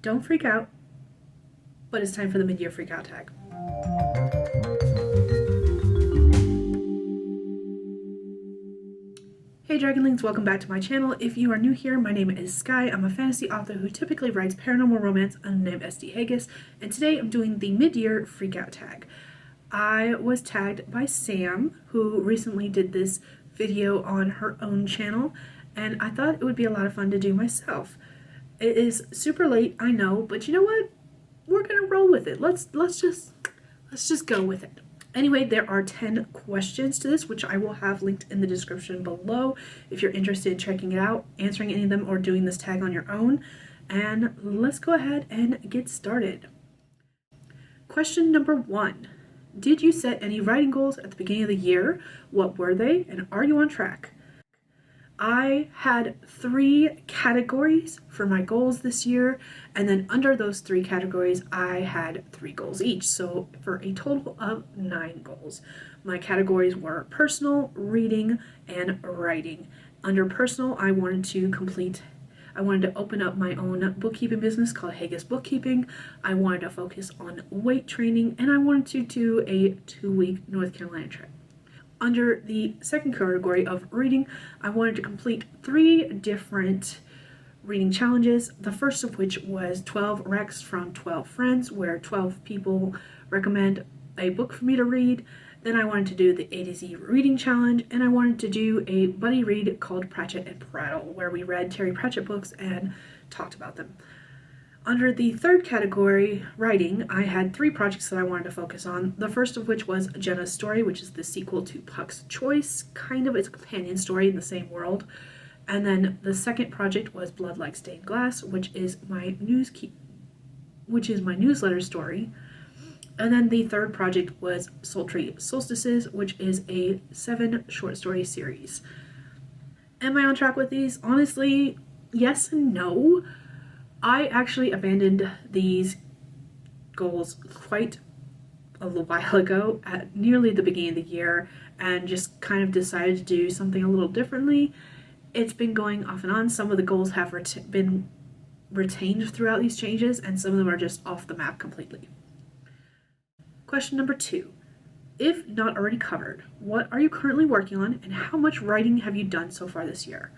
Don't freak out, but it's time for the mid-year freak out tag. Hey Dragonlings, welcome back to my channel. If you are new here, my name is Skye. I'm a fantasy author who typically writes paranormal romance under the name SD Hegyes, and today I'm doing the mid-year freak out tag. I was tagged by Sam, who recently did this video on her own channel, and I thought it would be a lot of fun to do myself. It is super late, I know, but you know what? We're gonna roll with it. Let's just go with it. Anyway, there are 10 questions to this, which I will have linked in the description below if you're interested in checking it out, answering any of them, or doing this tag on your own. And let's go ahead and get started. Question number 1. Did you set any writing goals at the beginning of the year? What were they, and are you on track? I had 3 categories for my goals this year, and then under those 3 categories I had 3 goals each, so for a total of 9 goals. My categories were personal, reading, and writing. Under personal, I wanted to open up my own bookkeeping business called Hegyes Bookkeeping. I wanted to focus on weight training, and I wanted to do a 2-week North Carolina trip. Under the second category of reading, I wanted to complete 3 different reading challenges, the first of which was 12 recs from 12 friends, where 12 people recommend a book for me to read. Then I wanted to do the A to Z reading challenge, and I wanted to do a buddy read called Pratchett and Prattle, where we read Terry Pratchett books and talked about them. Under the third category, writing, I had 3 projects that I wanted to focus on. The first of which was Jenna's Story, which is the sequel to Puck's Choice. Kind of, it's a companion story in the same world. And then the second project was Blood Like Stained Glass, which is my newsletter story. And then the third project was Sultry Solstices, which is a 7 short story series. Am I on track with these? Honestly, yes and no. I actually abandoned these goals quite a little while ago at nearly the beginning of the year and just kind of decided to do something a little differently. It's been going off and on. Some of the goals have been retained throughout these changes, and some of them are just off the map completely. Question number 2. If not already covered, what are you currently working on, and how much writing have you done so far this year?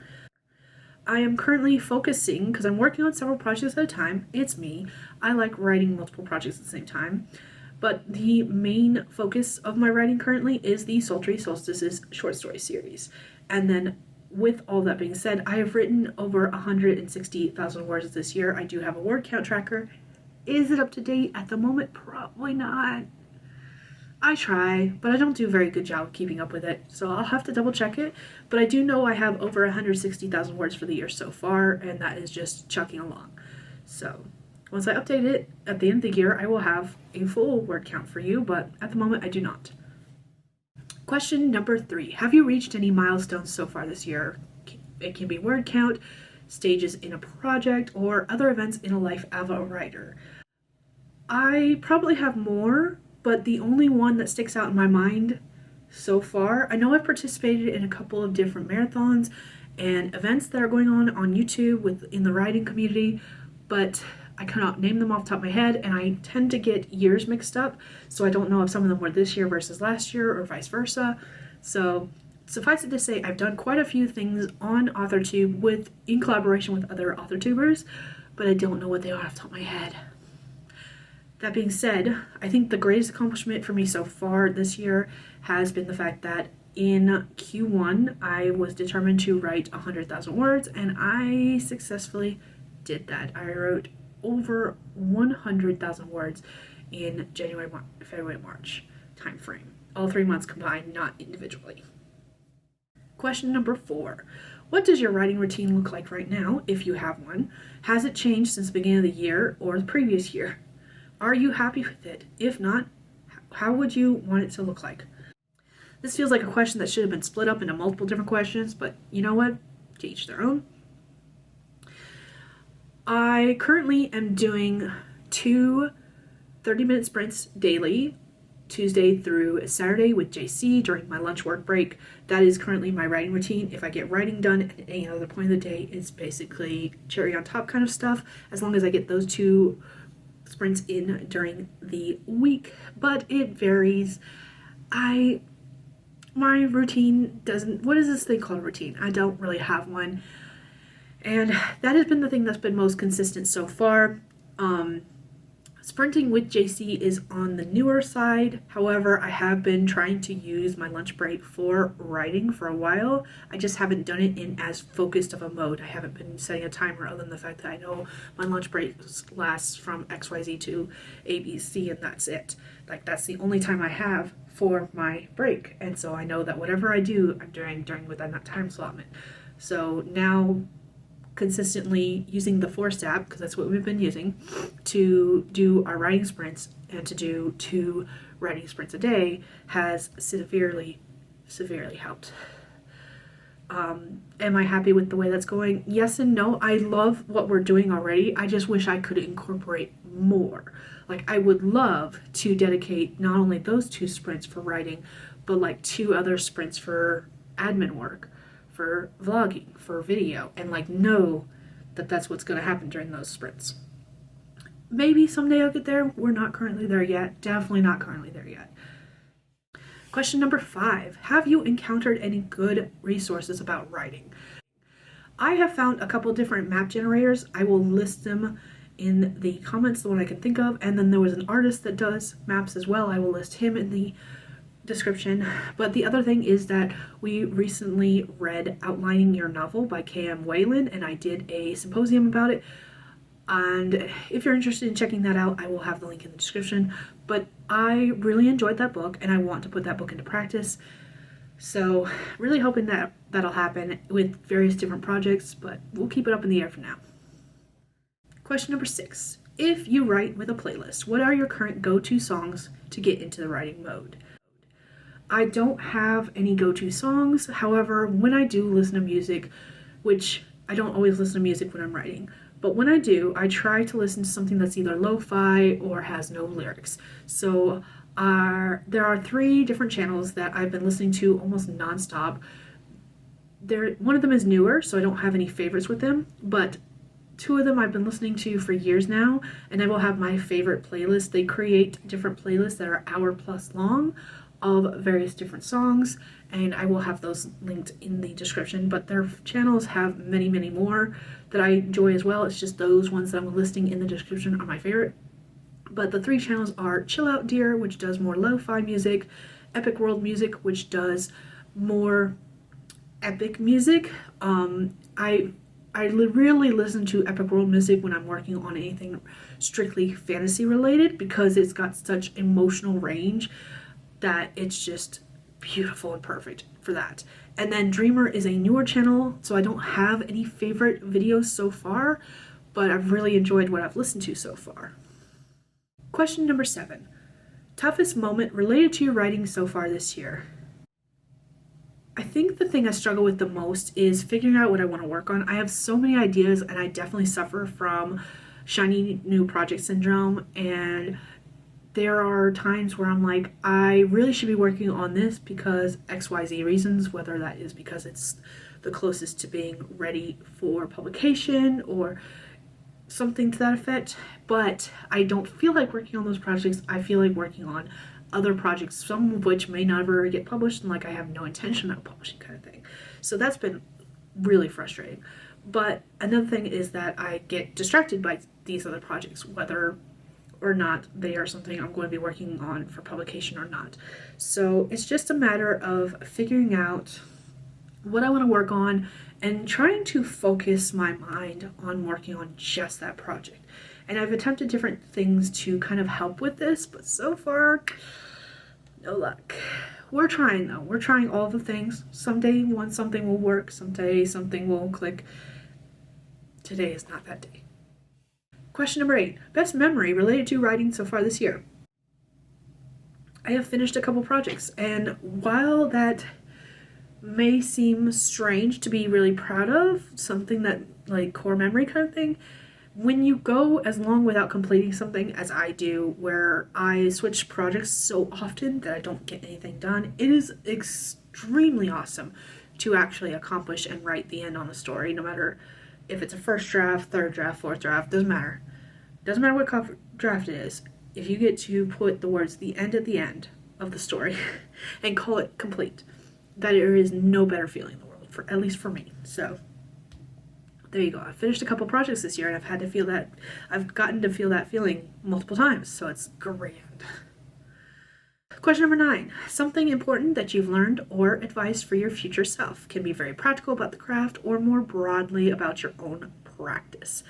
I am currently focusing, because I'm working on several projects at a time. It's me. I like writing multiple projects at the same time. But the main focus of my writing currently is the Sultry Solstices short story series. And then with all that being said, I have written over 160,000 words this year. I do have a word count tracker. Is it up to date at the moment? Probably not. I try, but I don't do a very good job of keeping up with it, so I'll have to double check it. But I do know I have over 160,000 words for the year so far, and that is just chugging along. So once I update it at the end of the year, I will have a full word count for you, but at the moment I do not. Question number 3. Have you reached any milestones so far this year? It can be word count, stages in a project, or other events in a life of a writer. I probably have more, but the only one that sticks out in my mind so far, I know I've participated in a couple of different marathons and events that are going on YouTube in the writing community, but I cannot name them off the top of my head, and I tend to get years mixed up, so I don't know if some of them were this year versus last year or vice versa. So suffice it to say, I've done quite a few things on AuthorTube in collaboration with other AuthorTubers, but I don't know what they are off the top of my head. That being said, I think the greatest accomplishment for me so far this year has been the fact that in Q1 I was determined to write 100,000 words, and I successfully did that. I wrote over 100,000 words in January, February, March time frame. All 3 months combined, not individually. Question number 4. What does your writing routine look like right now, if you have one? Has it changed since the beginning of the year or the previous year? Are you happy with it? If not, how would you want it to look like? This feels like a question that should have been split up into multiple different questions, but you know what? To each their own. I currently am doing 2 30-minute sprints daily Tuesday through Saturday with JC during my lunch work break. That is currently my writing routine. If I get writing done at any other point of the day, it's basically cherry on top kind of stuff, as long as I get those 2 sprints in during the week. But it varies. My routine doesn't, what is this thing called a routine? I don't really have one. And that has been the thing that's been most consistent so far. Sprinting with JC is on the newer side. However, I have been trying to use my lunch break for writing for a while. I just haven't done it in as focused of a mode. I haven't been setting a timer, other than the fact that I know my lunch break lasts from XYZ to ABC, and that's it. Like, that's the only time I have for my break. And so I know that whatever I do, I'm doing within that time slot. So now, consistently using the Forced app, because that's what we've been using, to do our writing sprints and to do 2 writing sprints a day has severely helped. Am I happy with the way that's going? Yes and no. I love what we're doing already. I just wish I could incorporate more. Like, I would love to dedicate not only those 2 sprints for writing, but like 2 other sprints for admin work, for vlogging, for video, and like know that that's what's going to happen during those sprints. Maybe someday I'll get there. We're not currently there yet. Definitely not currently there yet. Question number 5. Have you encountered any good resources about writing? I have found a couple different map generators. I will list them in the comments, the one I can think of. And then there was an artist that does maps as well. I will list him in the description. But the other thing is that we recently read Outlining Your Novel by K.M. Whalen, and I did a symposium about it. And if you're interested in checking that out, I will have the link in the description. But I really enjoyed that book, and I want to put that book into practice. So really hoping that that'll happen with various different projects, but we'll keep it up in the air for now. Question number 6. If you write with a playlist, what are your current go-to songs to get into the writing mode? I don't have any go-to songs. However, when I do listen to music, which I don't always listen to music when I'm writing, but when I do, I try to listen to something that's either lo-fi or has no lyrics. So there are 3 different channels that I've been listening to almost nonstop. One of them is newer, so I don't have any favorites with them, but 2 of them I've been listening to for years now, and I will have my favorite playlist. They create different playlists that are hour plus long of various different songs, and I will have those linked in the description, but their channels have many, many more that I enjoy as well. It's just those ones that I'm listing in the description are my favorite. But the 3 channels are Chill Out Dear, which does more lo-fi music, Epic World Music, which does more epic music. I really listen to Epic World Music when I'm working on anything strictly fantasy related, because it's got such emotional range that it's just beautiful and perfect for that. And then Dreamer is a newer channel, so I don't have any favorite videos so far, but I've really enjoyed what I've listened to so far. Question number 7. Toughest moment related to your writing so far this year? I think the thing I struggle with the most is figuring out what I want to work on. I have so many ideas, and I definitely suffer from shiny new project syndrome, and there are times where I'm like, I really should be working on this because XYZ reasons, whether that is because it's the closest to being ready for publication or something to that effect, but I don't feel like working on those projects. I feel like working on other projects, some of which may never get published, and like I have no intention of publishing, kind of thing. So that's been really frustrating. But another thing is that I get distracted by these other projects, whether or not they are something I'm going to be working on for publication or not. So it's just a matter of figuring out what I want to work on and trying to focus my mind on working on just that project. And I've attempted different things to kind of help with this, but so far, no luck. We're trying though. We're trying all the things. Someday something will work. Someday something will click. Today is not that day. Question number 8. Best memory related to writing so far this year? I have finished a couple projects, and while that may seem strange to be really proud of, something that like core memory kind of thing, When you go as long without completing something as I do, where I switch projects so often that I don't get anything done, it is extremely awesome to actually accomplish and write the end on a story, no matter if it's a first draft, third draft, fourth draft, doesn't matter. Doesn't matter what draft it is. If you get to put the words "the end" at the end of the story and call it complete, that there is no better feeling in the world, for at least for me. So there you go. I finished a couple projects this year, and I've gotten to feel that feeling multiple times, so it's grand. Question number 9. Something important that you've learned or advice for your future self. Can be very practical about the craft or more broadly about your own practice.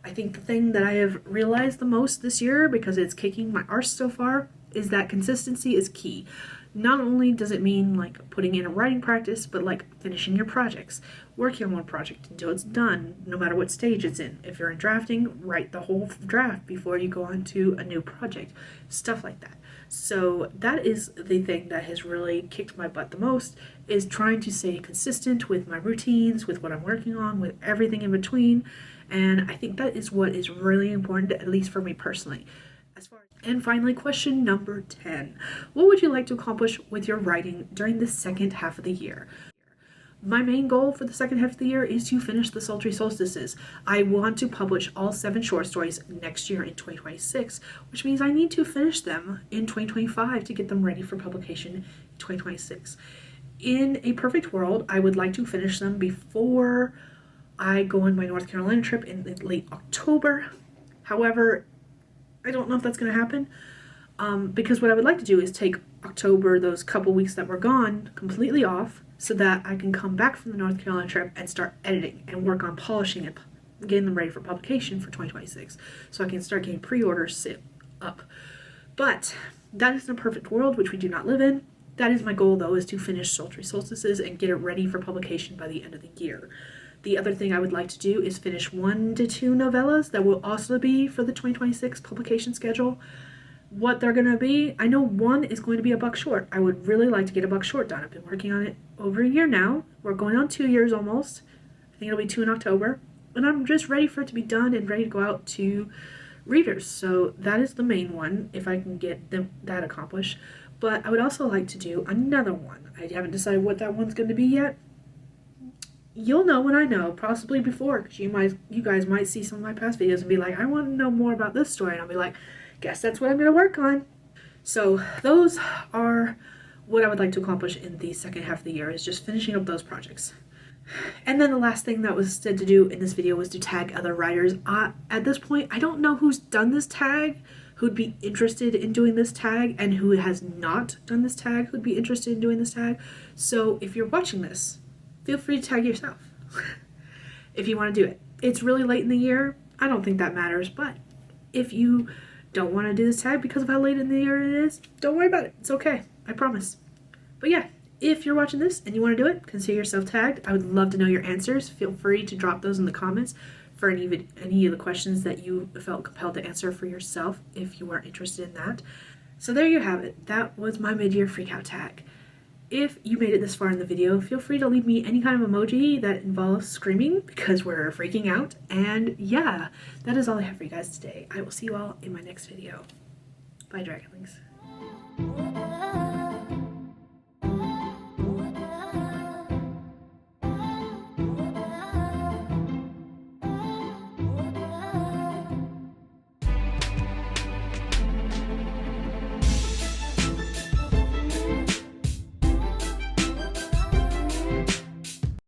I think the thing that I have realized the most this year, because it's kicking my arse so far, is that consistency is key. Not only does it mean like putting in a writing practice, but like finishing your projects, working on one project until it's done, no matter what stage it's in. If you're in drafting, write the whole draft before you go on to a new project, stuff like that. So that is the thing that has really kicked my butt the most, is trying to stay consistent with my routines, with what I'm working on, with everything in between. And I think that is what is really important, at least for me personally. And finally, question number 10. What would you like to accomplish with your writing during the second half of the year? My main goal for the second half of the year is to finish the Sultry Solstices. I want to publish all 7 short stories next year in 2026, which means I need to finish them in 2025 to get them ready for publication in 2026. In a perfect world, I would like to finish them before I go on my North Carolina trip in late October. However, I don't know if that's going to happen, because what I would like to do is take October, those couple weeks that were gone, completely off, so that I can come back from the North Carolina trip and start editing and work on polishing and getting them ready for publication for 2026, so I can start getting pre-orders set up. But that is the perfect world, which we do not live in. That is my goal, though, is to finish Sultry Solstices and get it ready for publication by the end of the year. The other thing I would like to do is finish 1 to 2 novellas that will also be for the 2026 publication schedule. What they're going to be, I know one is going to be a buck short. I would really like to get a buck short done. I've been working on it over a year now. We're going on 2 years almost. I think it'll be 2 in October. And I'm just ready for it to be done and ready to go out to readers. So that is the main one, if I can get that accomplished. But I would also like to do another one. I haven't decided what that one's going to be yet. You'll know when I know, possibly before, because you guys might see some of my past videos and be like, I want to know more about this story, and I'll be like, guess that's what I'm going to work on. So those are what I would like to accomplish in the second half of the year, is just finishing up those projects. And then the last thing that was said to do in this video was to tag other writers. At this point, I don't know who's done this tag, who'd be interested in doing this tag, and who has not done this tag, who'd be interested in doing this tag. So if you're watching this, feel free to tag yourself if you want to do it. It's really late in the year. I don't think that matters, but if you don't want to do this tag because of how late in the year it is, don't worry about it. It's okay. I promise. But yeah, if you're watching this and you want to do it, consider yourself tagged. I would love to know your answers. Feel free to drop those in the comments for any of the questions that you felt compelled to answer for yourself if you are interested in that. So there you have it. That was my mid-year freakout tag. If you made it this far in the video, feel free to leave me any kind of emoji that involves screaming, because we're freaking out. And yeah, that is all I have for you guys today. I will see you all in my next video. Bye, Dragonlings.